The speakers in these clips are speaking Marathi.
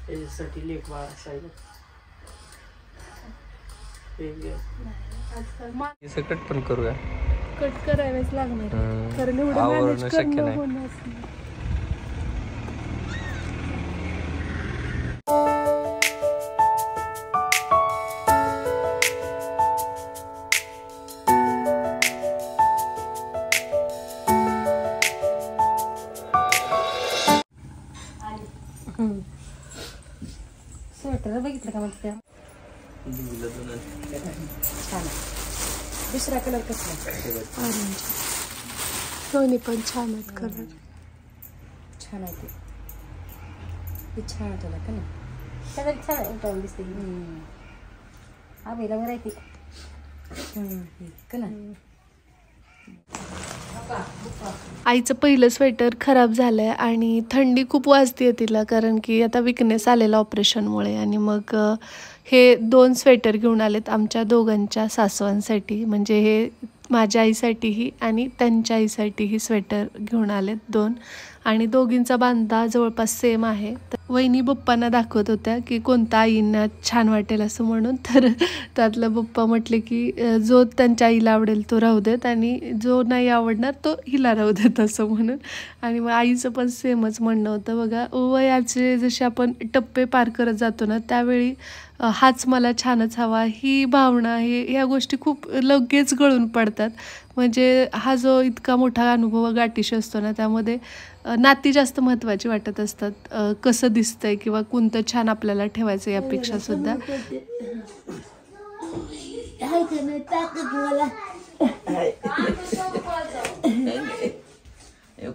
त्याच्यासाठी लेख बाळ असायला कट पण करूया. कट करायलाच लागणार कारण एवढं मॅनेज करणं होणार स्वेटर बघितलं का मग त्या छान दुसरा कलर कसला ऑरेंज दोन्ही पण छान आहेत कलर छान आहे ते छान तुला का नाही कलर छान आहे उठावून दिसते आबेला बरं आहे ते का ना आईचं पहिलं स्वेटर खराब झालंय आणि थंडी खूप वाजते तिला कारण की आता विकनेस आलेला ऑपरेशनमुळे आणि मग हे 2 स्वेटर घेऊन आलेत आमच्या दोघांच्या सासवांसाठी म्हणजे हे माझ्या आईसाठीही आणि त्यांच्या आईसाठीही स्वेटर घेऊन आलेत 2 आणि दोघींचा बांधा जवळपास सेम आहे. तर वहिनी पप्पांना दाखवत होत्या की कोणता आईंना छान वाटेल असं म्हणून तर त्यातलं पप्पा म्हटले की जो त्यांच्या आईला आवडेल तो राहू देत आणि जो नाही आवडणार तो हिला राहू देत असं म्हणून आणि मग आईचं पण सेमच म्हणणं होतं. बघा वयाचे जसे आपण टप्पे पार करत जातो ना त्यावेळी हाच मला छानच हवा ही भावना ह्या गोष्टी खूप लगेच गळून पडतात. म्हणजे हा जो इतका मोठा अनुभव गाठीशी असतो ना त्यामध्ये नाती जास्त महत्त्वाची वाटत असतात. कसं दिसतंय किंवा कोणतं छान आपल्याला ठेवायचं यापेक्षा सुद्धा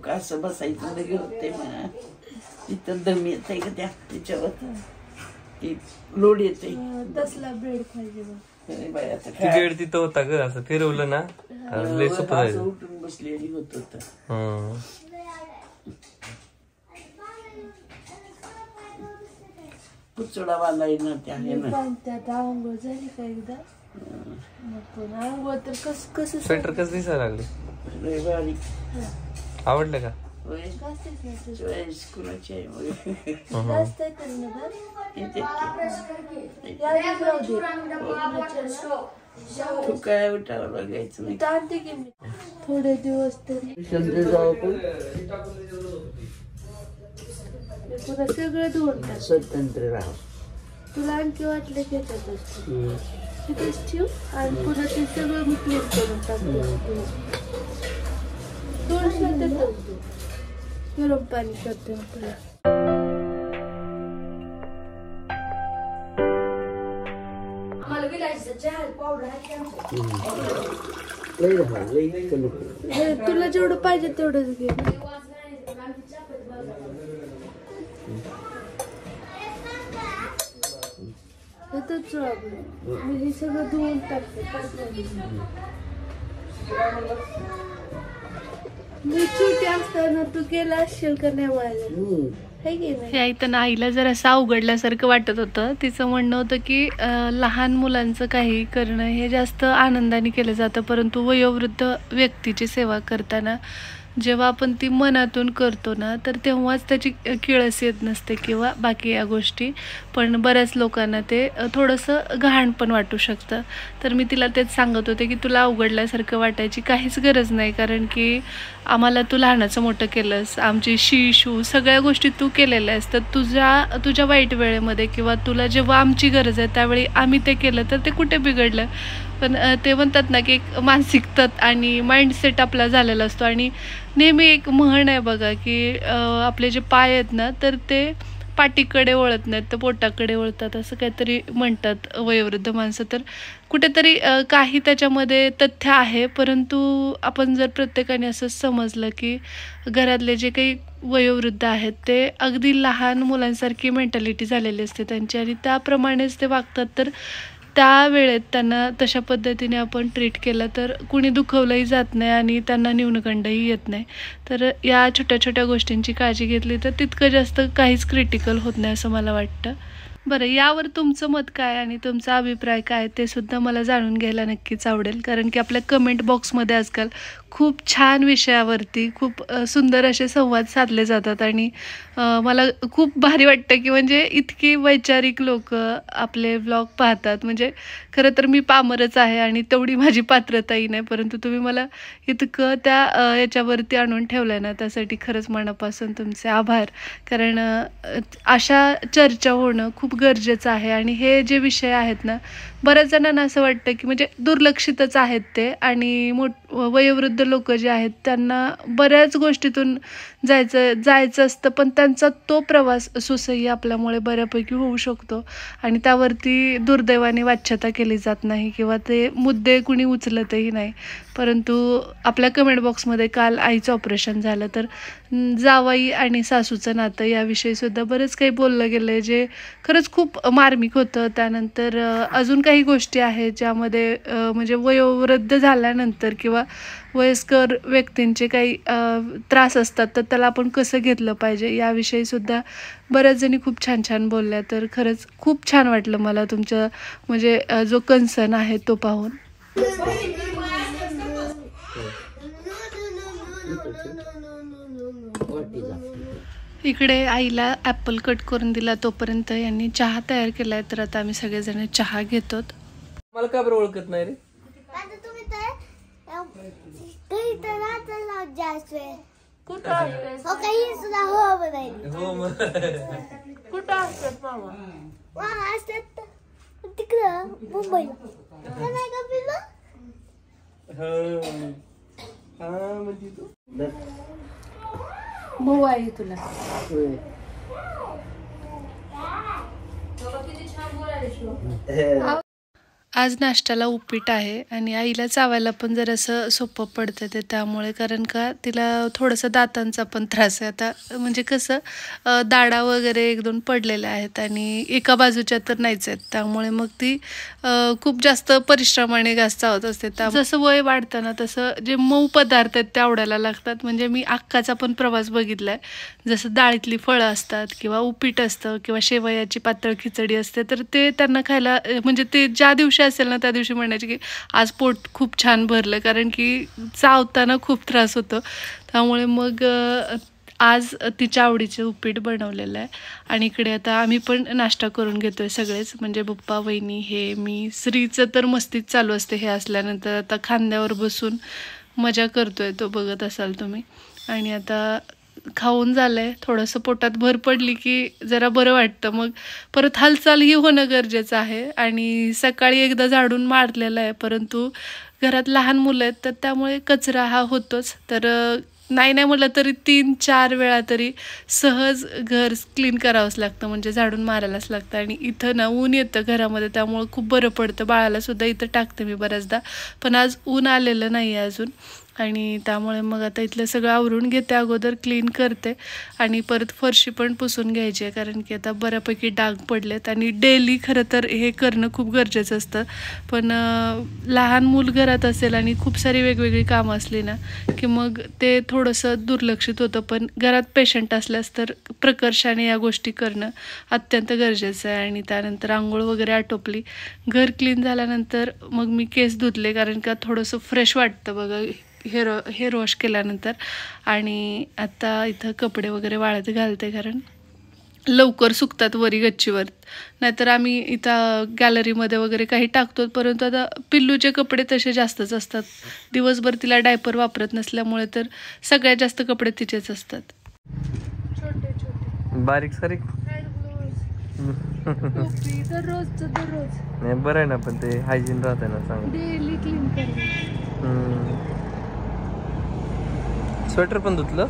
असं बसायचं होते म्हणा तिथं दम येत आहे का त्याच्यावर ती लोड येते तसला बेड पाहिजे बेड तिथं होता ग असं फिरवलं ना लय सोपं जाईल. उठून बसलेली होत होत पुचडा बांधायला ना त्या आंघोळ झाली का एकदा आंघोळ तर कसं स्वेटर कसं दिसायला लागले रविवारी आवडलं का कुणाची आहे तू काय उठावं बघायचं नाही थोडे दिवस तरी जाऊ पण सगळं धुवून स्वतंत्र राहा तुला आणखी वाटलं की तिथेच ठेव आणि पुन्हा ते सगळं मी क्लीन करून टाकतो गरम पाणी करते पुन्हा तुला जेवढं पाहिजे तेवढंच घे मी हे सगळं धुवून टाकते मी छोटी असताना तू केला असशील का नाही माझ्या हे ऐकताना आईला जर असं अवघडल्यासारखं वाटत होतं. तिचं म्हणणं होतं की लहान मुलांचं काही करणं हे जास्त आनंदाने केलं जातं परंतु वयोवृद्ध व्यक्तीची सेवा करताना जेव्हा आपण ती मनातून करतो ना तर तेव्हाच त्याची किळस येत नसते किंवा बाकी या गोष्टी पण बऱ्याच लोकांना ते थोडंसं घाण पण वाटू शकतं. तर मी तिला तेच सांगत होते की तुला अवघडल्यासारखं वाटायची काहीच गरज नाही कारण की आम्हाला तू लहानाचं मोठं केलंस आमची शू सगळ्या गोष्टी तू केलेल्या आहेस तर तुझ्या वाईट वेळेमध्ये किंवा तुला जेव्हा आमची गरज आहे त्यावेळी आम्ही ते केलं तर ते कुठे बिघडलं. पण ते म्हणतात ना की एक मानसिकता आणि माइंडसेट आपला झालेला असतो आणि नेहमी एक म्हण आहे बघा की आपले जे पाय आहेत ना तर ते पाठीकडे वळत नाहीत तर पोटाकडे वळतात असं काहीतरी म्हणतात वयोवृद्ध माणसं. तर कुठेतरी काही त्याच्यामध्ये तथ्य आहे परंतु आपण जर प्रत्येकाने असं समजलं की घरातले जे काही वयोवृद्ध आहेत ते अगदी लहान मुलांसारखी मेंटॅलिटी झालेली असते त्यांची आणि त्याप्रमाणेच ते वागतात तर त्या वेळेत त्यांना तशा पद्धतीने आपण ट्रीट केलं तर कुणी दुखवलंही जात नाही आणि त्यांना न्यूनगंडही येत नाही. तर या छोट्या छोट्या गोष्टींची काळजी घेतली तर तितकं जास्त काहीच क्रिटिकल होत नाही असं मला वाटतं. बरं यावर तुमचं मत काय आणि तुमचा अभिप्राय काय ते सुद्धा मला जाणून घ्यायला नक्कीच आवडेल कारण की आपल्या कमेंट बॉक्समध्ये आजकाल खूप छान विषयावरती खूप सुंदर असे संवाद साधले जातात आणि मला खूप भारी वाटतं की म्हणजे इतकी वैचारिक लोक आपले व्लॉग पाहतात. म्हणजे खरं तर मी पामरच आहे आणि तेवढी माझी पात्रताही नाही, परंतु तुम्ही मला इतकं त्या याच्यावरती आणून ठेवलं ना, त्यासाठी खरंच मनापासून तुमचे आभार. कारण अशा चर्चा होणं खूप गरजेचं आहे आणि हे जे विषय आहेत ना, बऱ्याच जणांना असं वाटतं की म्हणजे दुर्लक्षितच आहेत ते आणि वयोवृद्ध लोक जे आहेत त्यांना बऱ्याच गोष्टीतून जायचं असतं, पण त्यांचा तो प्रवास सुसह्य आपल्यामुळे बऱ्यापैकी होऊ शकतो आणि त्यावरती दुर्दैवाने वाच्यता केली जात नाही किंवा ते मुद्दे कुणी उचलतही नाही. परंतु आपल्या कमेंट बॉक्समध्ये काल आईचं ऑपरेशन झालं, तर जावई आणि सासूचं नातं याविषयी सुद्धा बरंच काही बोललं गेलं जे खरंच खूप मार्मिक होतं. त्यानंतर अजून काही गोष्टी आहेत ज्यामध्ये म्हणजे वयोवृद्ध झाल्यानंतर किंवा वयस्कर व्यक्तींचे काही त्रास असतात, तर त्याला आपण कसं घेतलं पाहिजे याविषयी सुद्धा बऱ्याच जणी खूप छान छान बोलल्या. तर खरंच खूप छान वाटलं मला तुमचं म्हणजे जो कन्सर्न आहे तो पाहून. इकडे आईला ॲपल कट करून दिला, तोपर्यंत यांनी चहा तयार केलाय. तर आता आम्ही सगळेजण चहा घेतो. मला का बरं ओळखत नाही रे? भाऊ आहे तुला. आज नाश्त्याला उपीट आहे आणि आईला चावायला पण जरासं सोपं पडतं ते त्यामुळे, कारण का तिला थोडंसं दातांचा पण त्रास आहे आता. म्हणजे कसं दाढा वगैरे 1-2 पडलेल्या आहेत आणि एका बाजूच्या तर नाहीच आहेत, त्यामुळे मग ती खूप जास्त परिश्रमाने घास चावत असते. जसं वय वाढतं ना तसं जे मऊ पदार्थ आहेत ते आवडायला लागतात. म्हणजे मी अक्काचा पण प्रवास बघितलाय, जसं डाळीतली फळं असतात किंवा उपीट असतं किंवा शेवयाची पातळ खिचडी असते, तर ते त्यांना खायला म्हणजे ते ज्या दिवशी असेल ना त्या दिवशी म्हणायचे की आज पोट खूप छान भरलं, कारण की चावताना खूप त्रास होतो. त्यामुळे मग आज तिच्या आवडीचं उपीट बनवलेलं आहे आणि इकडे आता आम्ही पण नाश्ता करून घेतोय सगळेच. म्हणजे पप्पा, वहिनी, हे मी. श्रीचं तर मस्तीच चालू असते हे असल्यानंतर. आता खांद्यावर बसून मजा करतोय तो, बघत असाल तुम्ही. आणि आता खाऊन झालंय, थोडंसं पोटात भर पडली की जरा बरं वाटतं. मग परत हालचालही होणं गरजेचं आहे आणि सकाळी एकदा झाडून मारलेलं आहे, परंतु घरात लहान मुलं आहेत तर त्यामुळे कचरा हा होतोच. तर नाही म्हटलं तरी 3-4 वेळा तरी सहज घर क्लीन करावंच लागतं, म्हणजे झाडून मारायलाच लागतं. आणि इथं ना ऊन येतं घरामध्ये, त्यामुळं खूप बरं पडतं. बाळाला सुद्धा इथं टाकते मी बऱ्याचदा, पण आज ऊन आलेलं नाही आहे अजून आणि त्यामुळे मग आता इथलं सगळं आवरून घेते, अगोदर क्लीन करते आणि परत फरशी पण पुसून घ्यायची आहे, कारण की आता बऱ्यापैकी डाग पडलेत. आणि डेली खरं तर हे करणं खूप गरजेचं असतं, पण लहान मूल घरात असेल आणि खूप सारी वेगवेगळी कामं असली ना की मग ते थोडंसं दुर्लक्षित होतं. पण घरात पेशंट असल्यास तर प्रकर्षाने या गोष्टी करणं अत्यंत गरजेचं आहे. आणि त्यानंतर आंघोळ वगैरे आटोपली, घर क्लीन झाल्यानंतर मग मी केस धुतले, कारण का थोडंसं फ्रेश वाटतं बघा हेअर वॉश केल्यानंतर. आणि आता इथं कपडे वगैरे वाळत घालते, कारण लवकर सुकतात वरी गच्चीवर. नाहीतर आम्ही इथं गॅलरीमध्ये वगैरे काही टाकतो, परंतु आता पिल्लूचे कपडे तसे जास्तच असतात. दिवसभर तिला डायपर वापरत नसल्यामुळे तर सगळ्यात जास्त कपडे तिचेच असतात. छोटे छोटे बारीक सारीक दररोज नाही बरं आहे ना, पण ते हायजीन राहते ना चांगलं. डेली क्लीन करते. स्वेटर पण धुतलं,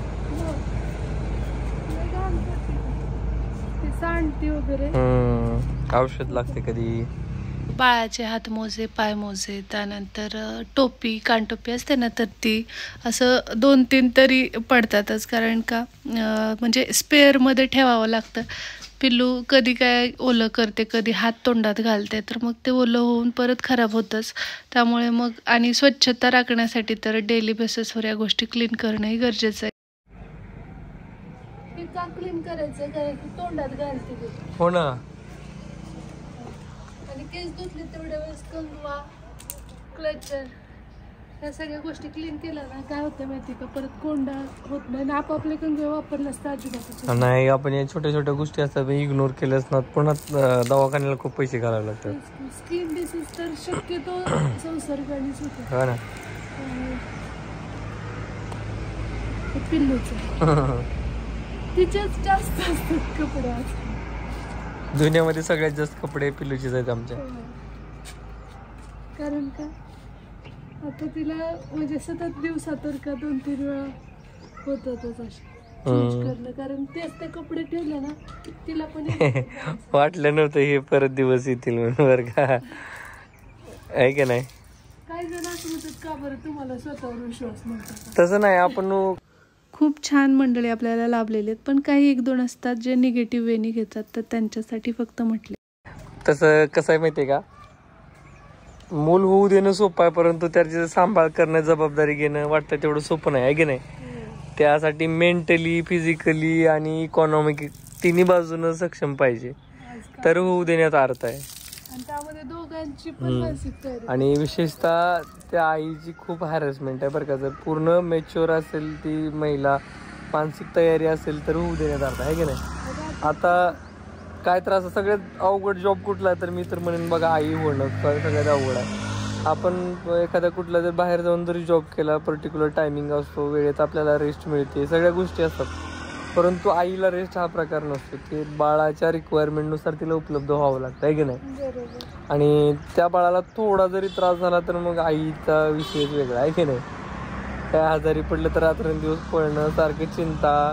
सांडती वगैरे. औषध लागते कधी. बाळाचे हातमोजे, पायमोजे, त्यानंतर टोपी, कानटोपी असते ना, तर ती असं 2-3 तरी पडतातच, कारण का म्हणजे स्पेअरमध्ये ठेवावं लागतं. पिल्लू कधी काय ओलं करते, कधी हात तोंडात घालते, तर मग ते ओलं होऊन परत खराब होतंच. त्यामुळे मग आणि स्वच्छता राखण्यासाठी तर डेली बेसिसवर या गोष्टी क्लीन करणंही गरजेचं आहे. का क्लीन करायचं, कारण की तोंडात घालते ते. हो ना. आणि केस धुतले तेवढ्या वेळेस कंगवा, क्लचर ह्या सगळ्या गोष्टी क्लीन केल्या ना काय होतं माहिती का, परत कोंडा होत नाही ना, आपापले कंगवे वापरलं असतं अजिबात नाही. आपण या छोट्या छोट्या गोष्टी असतात इग्नोर केल्यास ना पुन्हा दवाखान्याला खूप पैसे घालावे लागतात. स्किन डिसीज तर शक्यतो संसर्गानेच होते. हो ना. पिल्लूचं तिच्याच जास्त असतात कपडे. दुनियामध्ये सगळ्यात जास्त कपडे पिल्लूचेच आहेत आमच्या. कारण का आता तिला म्हणजे सतत दिवसातून का 2-3 वेळा होतातच असे चेंज करणं, कारण तेच ते कपडे ठेवले ना तिला पण वाटलं नव्हतं हे परत दिवस येतील म्हणून बरं का, आहे का नाही. काही जण असं म्हणतात का बरं तुम्हाला स्वतःवर विश्वास नव्हता. तसं नाही. आपण खूप छान मंडळी आपल्याला लाभलेले आहेत, पण काही 1-2 असतात जे निगेटिव्ह वेनी घेतात, तर त्यांच्यासाठी फक्त म्हटले. तसं कसं आहे माहितीये का, मूल होऊ देणं सोपं आहे, परंतु त्याची सांभाळ करणं जबाबदारी घेणं वाटतं तेवढं सोपं नाही, आहे की नाही. त्यासाठी मेंटली फिजिकली आणि इकॉनॉमिक तिन्ही बाजूनं सक्षम पाहिजे तर होऊ देण्यात अर्थ आहे. त्यामध्ये दोघांची पण मानसिकता आहे. आणि विशेषतः त्या आईची खूप हॅरेसमेंट आहे बरं का. जर पूर्ण मॅच्युअर असेल ती महिला, मानसिक तयारी असेल तर होऊ देण्यात अर्थ आहे की नाही. आता काय त्रास सगळ्यात अवघड जॉब कुठला आहे तर मी तर म्हणेन बघा आई होणं सगळ्यात अवघड आहे. आपण एखाद्या कुठला जर बाहेर जाऊन जरी जॉब केला, पर्टिक्युलर टायमिंग असतो, वेळेत आपल्याला रेस्ट मिळते, सगळ्या गोष्टी असतात, परंतु आईला रेस्ट हा प्रकार नसतो. ते बाळाच्या रिक्वायरमेंटनुसार तिला उपलब्ध व्हावं लागतं आहे की नाही. आणि त्या बाळाला थोडा जरी त्रास झाला तर मग आईचा विषयच वेगळा आहे की नाही. काय आजारी पडलं तर रात्रंदिवस पळणं, सारखं चिंता,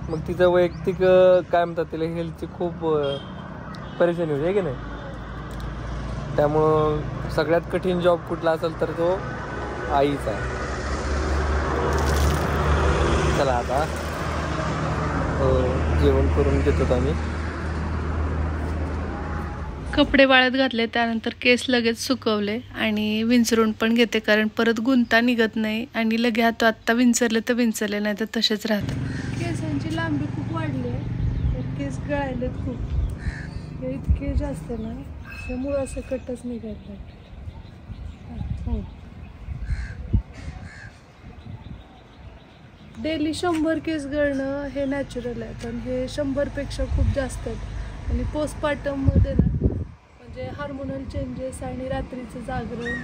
मग तिचं वैयक्तिक काय म्हणतात तिला हेल्थची खूप परेशानी होती आहे की नाही. त्यामुळं सगळ्यात कठीण जॉब कुठला असेल तर तो आईचा आहे. चला आता जेवण करून घेतो आम्ही. कपडे वाळत घातले, त्यानंतर केस लगेच सुकवले आणि विंचरून पण घेते, कारण परत गुंता निघत नाही आणि लगे हातो आत्ता विंचरले तर विंचरले, नाही तर तसेच राहतात. केसांची लांबी खूप वाढली आहे, तर केस गळायलेत खूप. हे इतके जास्त ना त्यामुळं असं कटच निघायला. डेली 100 केस गळणं हे नॅचरल आहे, पण हे 100पेक्षा खूप जास्त आहेत. आणि पोस्टपार्टममध्ये ना म्हणजे हार्मोनल चेंजेस आणि रात्रीचं जागरण,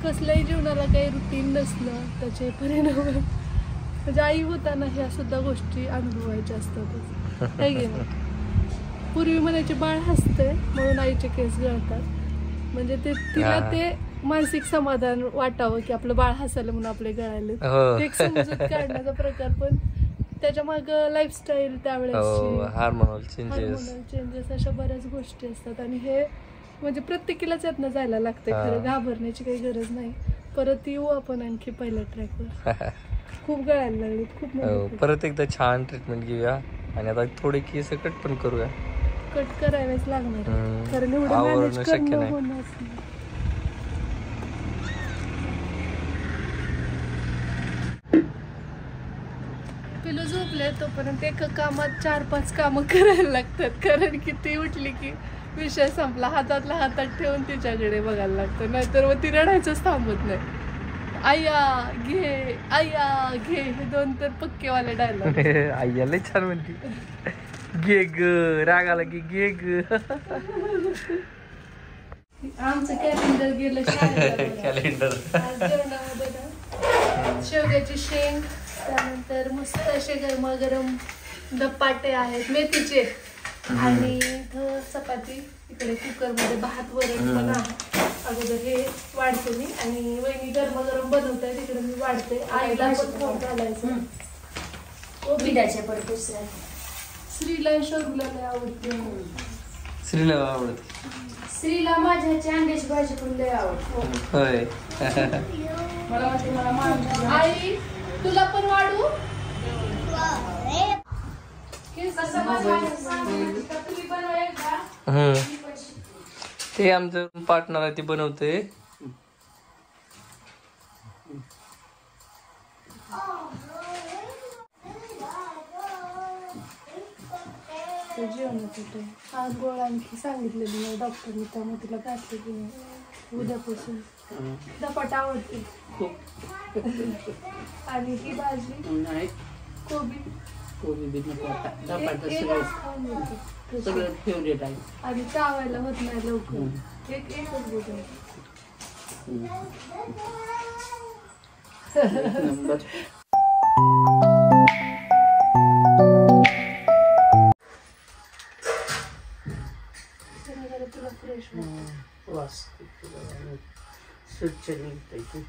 कसल्याही जीवनाला काही रुटीन नसणं, त्याचे परिणाम म्हणजे आई होताना ह्या सुद्धा गोष्टी अनुभवायच्या असतातच आहे की नाही. पूर्वी म्हणायचे बाळ हसते म्हणून आईचे केस गळतात, म्हणजे ते तिला ते मानसिक समाधान वाटावं की आपलं बाळ हसायला म्हणून आपले गळाले, एक समजूत काढण्याचा प्रकार. पण त्याच्या माग लाईफस्टाईल, त्यावेळेस हार्मोनल चेंजेस, अशा बऱ्याच गोष्टी असतात. आणि हे म्हणजे प्रत्येकीलाच यातनं जायला लागतंय, खरं घाबरण्याची काही गरज नाही. परत येऊ आपण आणखी पहिल्या ट्रॅकवर. खूप गळायला लागले खूप. परत एकदा छान ट्रीटमेंट घेऊया आणि आता थोडे केस कट पण करूया. कट करायलाच लागणार, कारण एवढं मॅनेज करणं होणारच नाही. पिलू झोपले तोपर्यंत एका कामात 4-5 कामं करायला लागतात, कारण की ती उठली की विषय संपला. हातातला हातात ठेवून तिच्याकडे बघायला लागतं, नाहीतर मग ती रडायचंच थांबत नाही. आया घे, आया घे, हे 2 तर पक्केवाले डायलॉग. आईला लय छान म्हणते, घे ग, राग आला की घे ग. आमचं कॅलेंडर गेलं कॅलेंडर. जेवणामध्ये ना शेवग्याची शेंग, त्यानंतर मस्त असे गरमागरम धपाटे आहेत मेथीचे, आणि इथं चपाती, इकडे कुकरमध्ये भात वरण पण आहे. अगोदर हे वाढते मी आणि वहिनी गरमागरम बनवताय, तिकडे मी वाढते. आईला पण फोन घालायचं. श्रीला शोधला आवडते. श्रीला आवडते. श्रीला माझ्या हातची अंड्याची भाजी पण लय आवडते. होय. मला वाटते मला आई तुला पण वाढू. ते आमचं पार्टनर आहे, ते बनवते. जेवणासाठी आज गोळ आणखी सांगितलेली नाही डॉक्टरने, त्यामुळे तिला घातले की नाही उद्यापासून धपाट आवडते खूप. आणि ही भाजी नाही कोबी बी नको आता. धपाट सगळं फेवरेट आहे. आणि चावायला होत नाही लवकर. एकच बोलतो नंबर. तुला फ्रेश वास स्वच्छ निघतंय ते.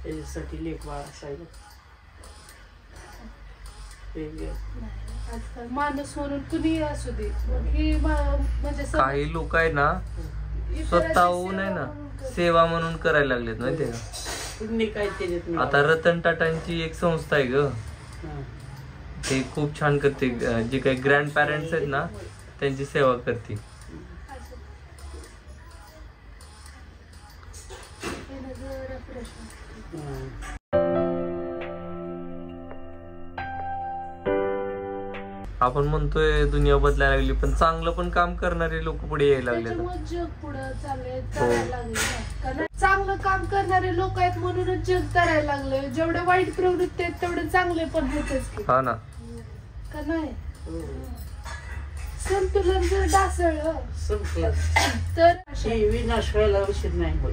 त्याच्यासाठी लेखवा असायला आजकाल माणूस म्हणून कुणी असू दे. ही म्हणजे काही लोक आहे ना स्वतःहून आहे ना सेवा म्हणून करायला लागलेत माहितीये का. पुण्य काय त्याच्यात. आता रतन टाटांची एक संस्था आहे ग, ते खूप छान करते. जे काही ग्रँड पॅरेंट्स आहेत ना त्यांची सेवा करते. आपण म्हणतोय दुनिया बदलायला लागली, पण चांगलं पण काम करणारे लोक पुढे यायला लागले. जग पुढे चांगलं काम करणारे लोक आहेत म्हणूनच जग करायला लागले. जेवढे वाईट प्रवृत्ती आहेत तेवढे चांगले पण आहेतच. हा ना, का नाही? संतुलन जर ढासळलं तर विनाश व्हायला उशीर नाही होत.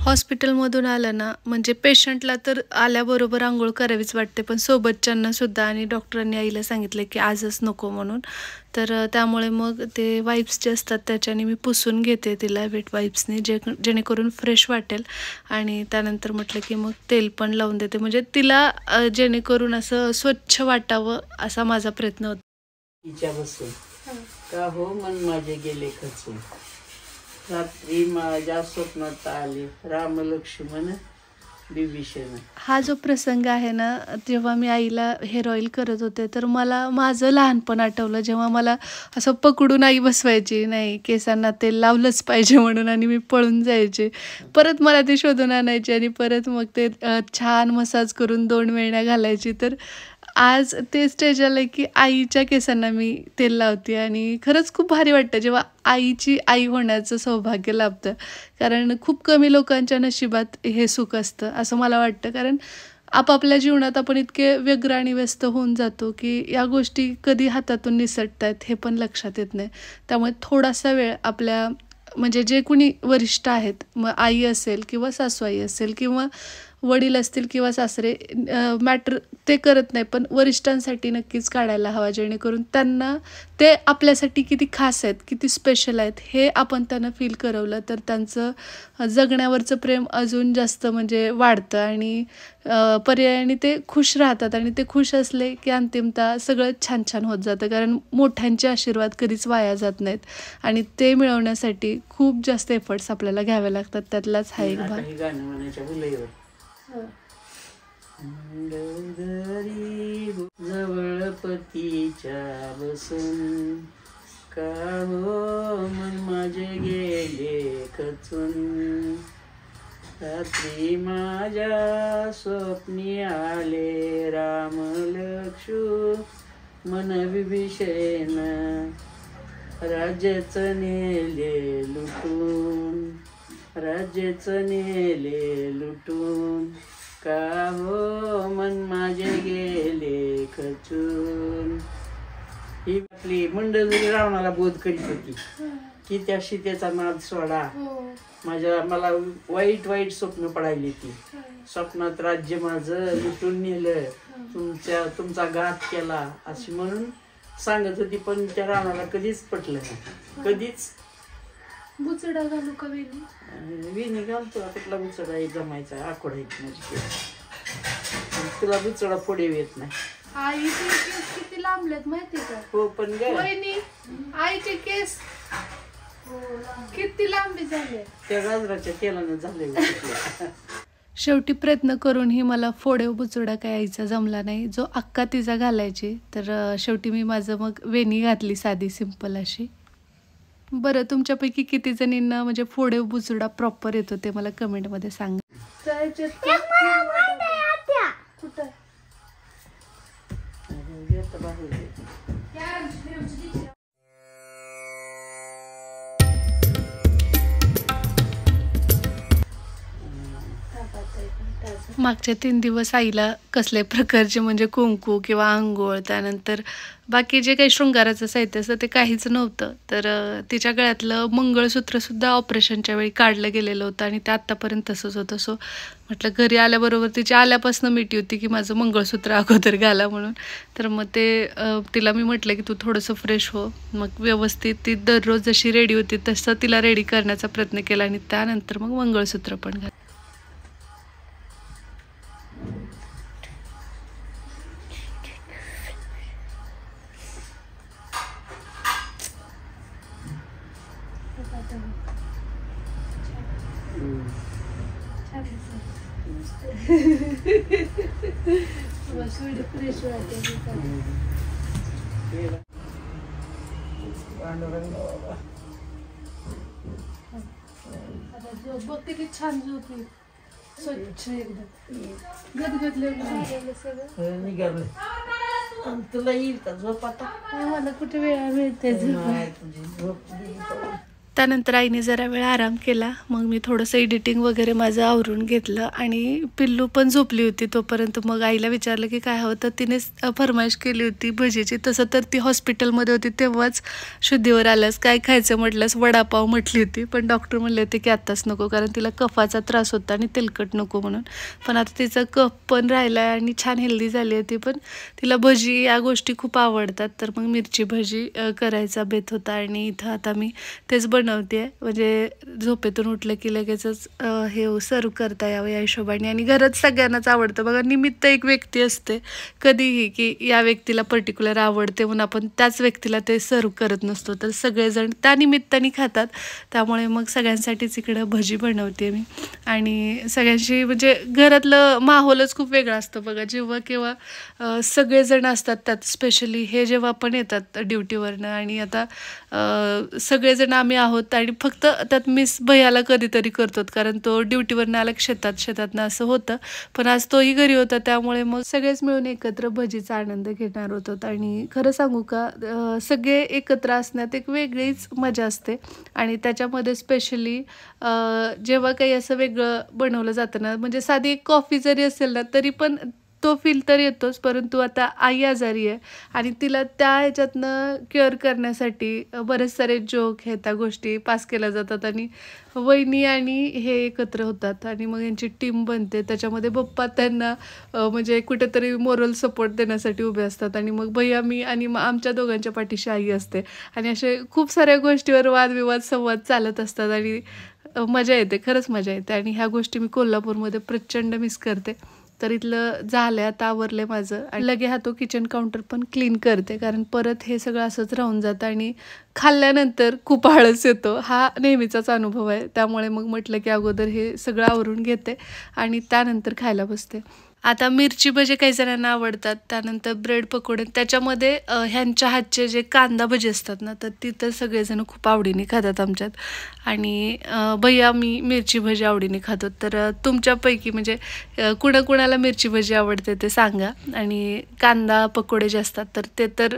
हॉस्पिटलमधून आलं ना म्हणजे पेशंटला तर आल्याबरोबर आंघोळ करावीच वाटते, पण सोबतच्यांना सुद्धा. आणि डॉक्टरांनी आईला सांगितलं की आजच नको म्हणून. तर त्यामुळे मग ते वाईप्स जे असतात त्याच्याने मी पुसून घेते तिला वेट वाईप्सने, जेणेकरून फ्रेश वाटेल. आणि त्यानंतर म्हटलं की मग तेल पण लावून देते, म्हणजे तिला जेणेकरून असं स्वच्छ वाटावं असा माझा प्रयत्न होता. तिच्या बसून का हो मन माझे गेले खचून, रात्री माझ्या स्वप्नात आले राम लक्ष्मण विभीषण. हा जो प्रसंग आहे ना, जेव्हा मी आईला हेअर ऑइल करत होते तर मला माझं लहानपण आठवलं, जेव्हा मला असं पकडून आई बसवायची, नाही केसांना तेल लावलंच पाहिजे म्हणून, आणि मी पळून जायचे. परत मला ते शोधून आणायचे आणि परत मग ते छान मसाज करून 2 वेण्या घालायची. तर आज ते स्टेज आलं की आईच्या केसांना मी तेल लावते आणि खरंच खूप भारी वाटतं जेव्हा आईची आई होण्याचं सौभाग्य लाभतं. कारण खूप कमी लोकांच्या नशिबात हे सुख असतं असं मला वाटतं. कारण आपापल्या जीवनात आपण इतके व्यग्र आणि व्यस्त होऊन जातो की या गोष्टी कधी हातातून निसटतात हे पण लक्षात येत नाही. त्यामुळे थोडासा वेळ आपल्या म्हणजे जे कुणी वरिष्ठ आहेत, मग आई असेल किंवा सासूआई असेल किंवा वडील असतील किंवा सासरे, मॅटर ते करत नाही, पण वरिष्ठांसाठी नक्कीच काढायला हवा, जेणेकरून त्यांना ते आपल्यासाठी किती खास आहेत, किती स्पेशल आहेत हे आपण त्यांना फील करवलं तर त्यांचं जगण्यावरचं प्रेम अजून जास्त म्हणजे वाढतं आणि पर्यायाने ते खुश राहतात. आणि ते खुश असले की अंतिमतः सगळं छान छान होत जातं. कारण मोठ्यांचे आशीर्वाद कधीच वाया जात नाहीत आणि ते मिळवण्यासाठी खूप जास्त एफर्ट्स आपल्याला घ्यावे लागतात. त्यातलाच हा एक भाग. जवळ पतीच्या बसून का हो मन माझे गेले खचून, रात्री माझ्या स्वप्नी आले राम लक्ष्मण विभीषण, राज्यच नेले लुटून, राज्यच नेले लुटून, का हो मन माझे गेले खचून. ही आपली मंडळी रावणाला बोध करीत होती की त्या सीतेचा नाद सोडा, मला वाईट वाईट स्वप्न पडायली. ती स्वप्नात राज्य माझं लुटून नेलं, तुमचा घात केला अशी म्हणून सांगत होती. पण त्या रावणाला कधीच पटलं नाही, कधीच. बुचडा घालू का वेणी घालतो, कुठला बुचडा जमायचा आखोड आहे म्हणजे, तुला बुचडा फोडे येत नाही. आईचे केस किती लांबलेत माहितीये का? हो पण आईचे केस किती लांबी झाले, त्या गाजराच्या तेलानं झाले. शेवटी प्रयत्न करूनही मला फोडेव बुचडा काय आईचा जमला नाही, जो अक्का तिचा घालायची. तर शेवटी मी माझं मग वेणी घातली साधी सिंपल अशी. बरं, तुमच्यापैकी किती जणींना म्हणजे फोडेव बुचडा प्रॉपर येतो ते मला कमेंटमध्ये सांगा. मागच्या 3 दिवस आईला कसल्या प्रकारचे म्हणजे कुंकू किंवा आंघोळ, त्यानंतर बाकी जे काही शृंगाराचं साहित्य असतं ते काहीच नव्हतं. तर तिच्या गळ्यातलं मंगळसूत्रसुद्धा ऑपरेशनच्या वेळी काढलं गेलेलं होतं आणि ते आत्तापर्यंत तसंच होतं. सो म्हटलं घरी आल्याबरोबर तिची आल्यापासून मिठी होती की माझं मंगळसूत्र अगोदर घाला म्हणून. तर मग ते तिला मी म्हटलं की तू थोडंसं फ्रेश हो. मग व्यवस्थित ती दररोज जशी रेडी होती तसं तिला रेडी करण्याचा प्रयत्न केला आणि त्यानंतर मग मंगळसूत्र पण घातलं. किती छान झोपली, स्वच्छ एकदम गदगदले सगळं. तुला येईल का झोप आता? मला कुठे वेळा मिळते झोप. त्यानंतर आईने जरा वेळ आराम केला. मग मी थोडंसं एडिटिंग वगैरे माझं आवरून घेतलं आणि पिल्लू पण झोपली होती तोपर्यंत. मग आईला विचारलं की काय हवं, तर तिने फरमाईश केली होती भजीची. तसं तर ती हॉस्पिटलमध्ये होती तेव्हाच शुद्धीवर आल्यास काय खायचं म्हटल्यास वडापाव म्हटली होती, पण डॉक्टर म्हणले होते की आत्ताच नको, कारण तिला कफाचा त्रास होता आणि तेलकट नको म्हणून. पण आता तिचा कफ पण राहिला आहे आणि छान हेल्दी झाली होती. पण तिला भजी या गोष्टी खूप आवडतात, तर मग मिरची भजी करायचा बेत होता आणि इथं आता मी तेच बनवते. म्हणजे झोपेतून उठलं की लगेचच हे सर्व करता यावं या हिशोबाने. आणि घरात सगळ्यांनाच आवडतं बघा. निमित्त एक व्यक्ती असते कधीही की या व्यक्तीला पर्टिक्युलर आवडते म्हणून आपण त्याच व्यक्तीला ते सर्व करत नसतो, तर सगळेजण त्या निमित्ताने खातात. त्यामुळे मग सगळ्यांसाठीच इकडं भजी बनवते मी. आणि सगळ्यांशी म्हणजे घरातलं माहोलच खूप वेगळं असतं बघा. जेव्हा केव्हा सगळेजण असतात त्यात, स्पेशली हे जेव्हा पण येतात ड्युटीवरनं आणि आता सगळेजण आम्ही आहोत आणि फक्त त्यात मिस भैयाला कधीतरी करतो, कारण तो ड्युटीवरनं आला शेतातनं असं होतं. पण आज तोही घरी होता, त्यामुळे मग सगळेच मिळून एकत्र भजीचा आनंद घेणार होतो. आणि खरं सांगू का, सगळे एकत्र असण्यात एक वेगळीच मजा असते. आणि त्याच्यामध्ये स्पेशली जेव्हा काही असं वेगळं बनवलं जातं ना, म्हणजे साधी एक कॉफी जरी असेल ना तरी पण तो फील तर येतोच. परंतु आता आई आजारी आहे आणि तिला त्या ह्याच्यातनं केअर करण्यासाठी बरेच सारे जोक हे त्या गोष्टी पास केल्या जातात आणि वहिनी आणि हे एकत्र होतात आणि मग यांची टीम बनते. त्याच्यामध्ये पप्पा त्यांना म्हणजे कुठेतरी मोरल सपोर्ट देण्यासाठी उभे असतात आणि मग भैया, मी आणि आमच्या दोघांच्या पाठीशी आई असते. आणि असे खूप साऱ्या गोष्टीवर वादविवाद संवाद चालत असतात आणि मजा येते, खरंच मजा येते. आणि ह्या गोष्टी मी कोल्हापूरमध्ये प्रचंड मिस करते. तर इथलं झालं आता, आवरलं माझं आणि लगे हा तो किचन काउंटर पण क्लीन करते, कारण परत हे सगळं असंच राहून जातं आणि खाल्ल्यानंतर खूप आळस येतो. हा नेहमीचाच अनुभव आहे. त्यामुळे मग म्हटलं की अगोदर हे सगळं आवरून घेते आणि त्यानंतर खायला बसते. आता मिरची भजी काही जणांना आवडतात, त्यानंतर ब्रेड पकोडे, त्याच्यामध्ये ह्यांच्या हातचे जे कांदा भजी असतात ना, तर ती तर सगळेजण खूप आवडीने खातात आमच्यात. आणि भैया मी मिरची भजी आवडीने खातो. तर तुमच्यापैकी म्हणजे कुणाकुणाला मिरची भजी आवडते ते सांगा. आणि कांदा पकोडे जे असतात तर ते तर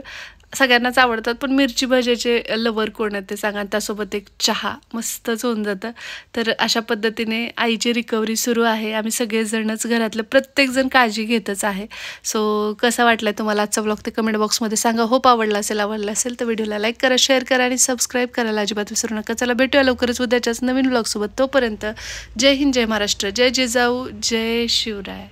सगळ्यांनाच आवडतात, पण मिरची भज्याचे लवर कोण आहे ते सांगा. त्यासोबत एक चहा मस्तच होऊन जातं. तर अशा पद्धतीने आईची रिकव्हरी सुरू आहे. आम्ही सगळेजणच घरातलं प्रत्येकजण काळजी घेतच आहे. सो कसा वाटला तुम्हाला आजचा ब्लॉग ते कमेंट बॉक्समध्ये सांगा. होप आवडला असेल तर व्हिडिओला लाईक करा, शेअर करा आणि सबस्क्राईब करायला अजिबात विसरू नका. चला भेटूया लवकरच उद्याच्याच नवीन ब्लॉगसोबत. तोपर्यंत जय हिंद, जय महाराष्ट्र, जय जिजाऊ, जय शिवराय.